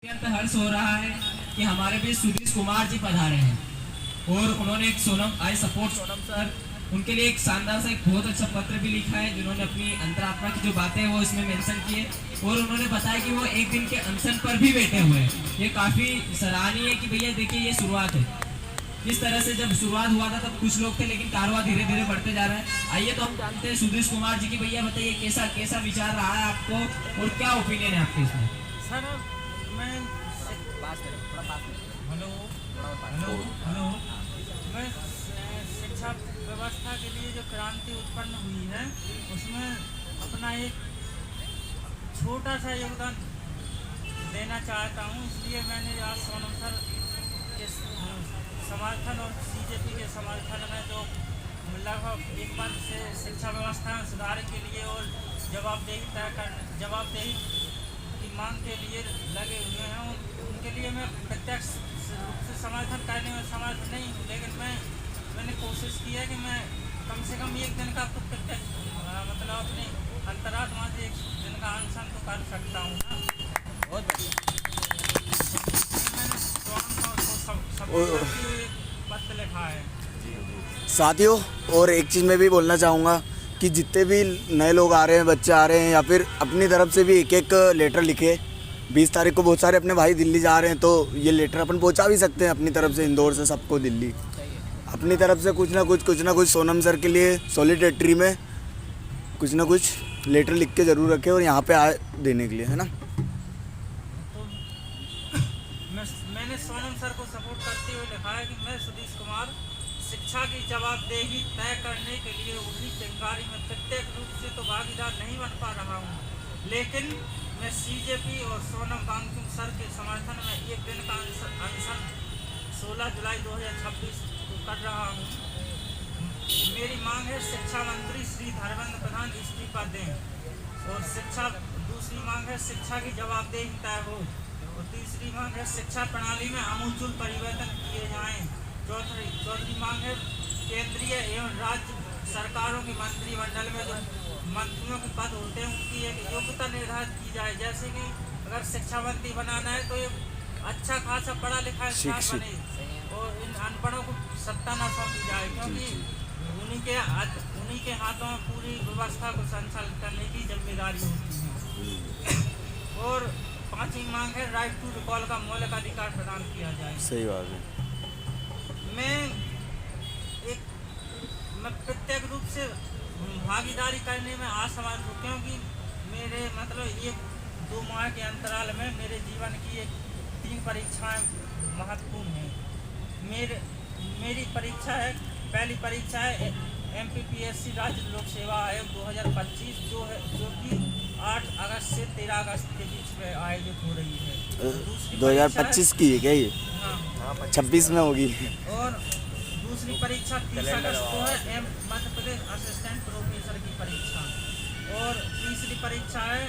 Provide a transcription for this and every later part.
अत्यंत हर्ष हो रहा है कि हमारे बीच सुधीश कुमार जी पधारे हैं और उन्होंने एक आई सपोर्ट सोनम सर उनके लिए एक शानदार सा एक बहुत अच्छा पत्र भी लिखा है जिन्होंने अपनी अंतरात्मा की जो बातें हैं वो इसमें मेंशन की है और उन्होंने बताया कि वो एक दिन के अनशन पर भी बैठे हुए हैं। ये काफ़ी सराहनीय है कि भैया देखिए ये शुरुआत है। जिस तरह से जब शुरुआत हुआ था तब कुछ लोग थे लेकिन कारवां धीरे धीरे बढ़ते जा रहा है। आइए तो हम जानते हैं सुधीश कुमार जी की। भैया बताइए कैसा कैसा विचार रहा है आपको और क्या ओपिनियन है आपके इसमें? सर मैं हेलो मैं शिक्षा व्यवस्था के लिए जो क्रांति उत्पन्न हुई है उसमें अपना एक छोटा सा योगदान देना चाहता हूँ। इसलिए मैंने आज सोनम सर के समर्थन और बीजेपी के समर्थन में जो लगभग एक मंच से शिक्षा व्यवस्था में सुधार के लिए और जवाबदेही की मांग के लिए लगे हुए हैं। उनके लिए मैं प्रत्यक्ष रूप से समर्थन करने में समर्थ नहीं हूँ, लेकिन मैंने कोशिश की है कि मैं कम से कम एक दिन का तो प्रत्यक्ष मतलब अपने अंतरात्मा से एक दिन का अनशन तो कर सकता हूँ ना। बहुत मैंने पत्र लिखा है। साथियों, और एक चीज़ मैं भी बोलना चाहूँगा कि जितने भी नए लोग आ रहे हैं, बच्चे आ रहे हैं, या फिर अपनी तरफ से भी एक एक लेटर लिखे। 20 तारीख को बहुत सारे अपने भाई दिल्ली जा रहे हैं, तो ये लेटर अपन पहुंचा भी सकते हैं अपनी तरफ से, इंदौर से सबको दिल्ली। अपनी तरफ से कुछ ना कुछ सोनम सर के लिए सॉलिडेरिटी में कुछ ना कुछ लेटर लिख के ज़रूर रखें और यहाँ पे आए देने के लिए, है ना। तो मैंने सोनम सर को सपोर्ट करते हुए लिखा है कि मैं सुधीश कुमार शिक्षा की जवाबदेही तय करने के लिए उसी चिंगारी में प्रत्येक रूप से तो भागीदार नहीं बन पा रहा हूँ, लेकिन मैं सीजेपी और सोनम वांगचुक सर के समर्थन में एक दिन का अनशन 16 जुलाई 2026 को कर रहा हूँ। मेरी मांग है शिक्षा मंत्री श्री धर्मेंद्र प्रधान इस्तीफा दें और दूसरी मांग है शिक्षा की जवाबदेही तय हो और तीसरी मांग है शिक्षा प्रणाली में आमूल परिवर्तन किए जाएं। चौथी मांग है केंद्रीय एवं राज्य सरकारों के मंत्रिमंडल में जो मंत्रियों के पद होते हैं उनकी एक योग्यता निर्धारित की जाए। जैसे कि अगर शिक्षा मंत्री बनाना है तो ये अच्छा खासा पढ़ा लिखा इंसान बने और इन अनपढ़ों को सत्ता न सौंपी जाए, क्योंकि उन्हीं के हाथों में पूरी व्यवस्था को संचालित करने की जिम्मेदारी होती है। और पांचवी मांग है राइट टू रिकॉल का मौलिक अधिकार प्रदान किया जाए। सही बात है। मैं प्रत्येक रूप से भागीदारी करने में असमर्थ हूँ, क्योंकि मेरे मतलब 1-2 माह के अंतराल में मेरे जीवन की 3 परीक्षाएं महत्वपूर्ण हैं। मेरी परीक्षा है, पहली परीक्षा है MPPSC राज्य लोक सेवा आयोग 2025 जो कि 8 अगस्त से 13 अगस्त के बीच में आयोजित हो रही है। 2025 की है क्या ये? हाँ, 26 में होगी। और दूसरी परीक्षा 30 अगस्त को है मध्य प्रदेश असिस्टेंट प्रोफेसर की परीक्षा। और तीसरी परीक्षा है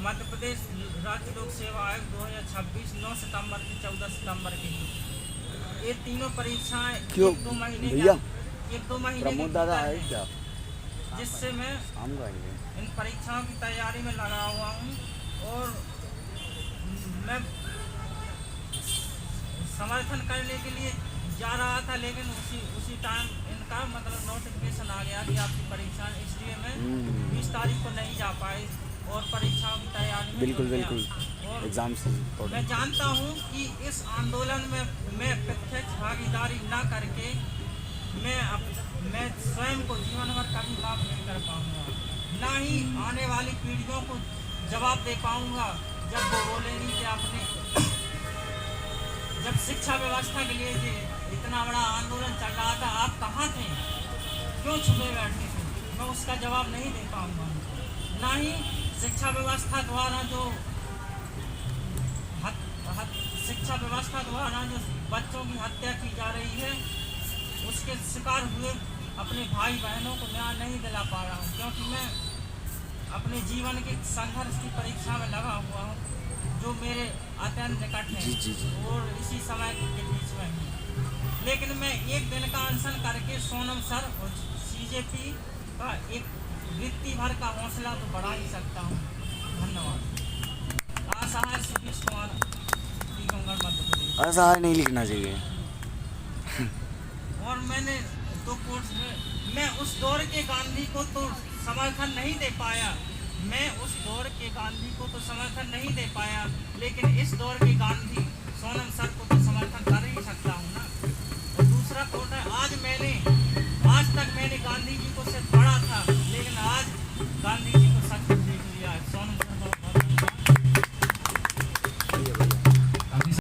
मध्य प्रदेश राज्य लोक सेवा आयोग 2026 9 सितंबर से 14 सितंबर के बीच। ये तीनों परीक्षाएं 1-2 महीने जिससे मैं इन परीक्षाओं की तैयारी में लगा हुआ हूँ और मैं समर्थन करने के लिए जा रहा था, लेकिन उसी टाइम इनका मतलब नोटिफिकेशन आ गया कि आपकी परीक्षा, इसलिए मैं 20 तारीख को नहीं जा पाई और परीक्षाओं की तैयारी में बिल्कुल और एग्जाम्स। मैं जानता हूँ कि इस आंदोलन में मैं प्रत्यक्ष भागीदारी न करके मैं स्वयं को जीवन भर कभी माफ नहीं कर पाऊंगा, ना ही आने वाली पीढ़ियों को जवाब दे पाऊंगा जब वो बोलेंगी कि जब शिक्षा व्यवस्था के लिए इतना बड़ा आंदोलन चल रहा था आप कहाँ थे, क्यों छुपे बैठे थे, मैं उसका जवाब नहीं दे पाऊंगा। ना ही शिक्षा व्यवस्था द्वारा जो बच्चों की हत्या की जा रही है उसके शिकार हुए अपने भाई बहनों को न्याय नहीं दिला पा रहा हूँ, क्योंकि मैं अपने जीवन के संघर्ष की परीक्षा में लगा हुआ हूँ जो मेरे अत्यंत निकट है और इसी समय के बीच में है। लेकिन मैं एक दिन का अनशन करके सोनम सर और सीजेपी का एक वृत्ति भर का हौसला तो बढ़ा ही सकता हूँ। धन्यवाद। असहाय सतीश कुमार टीकमगढ़ मध्य प्रदेश। असहाय नहीं लिखना चाहिए। और मैंने तो कोर्स में मैं उस दौर के गांधी को तो समर्थन नहीं दे पाया, मैं उस दौर के गांधी को तो समर्थन नहीं दे पाया, लेकिन इस दौर के गांधी सोनम सर को तो समर्थन कर ही सकता हूँ ना। और दूसरा कोट है, आज तक मैंने गांधी जी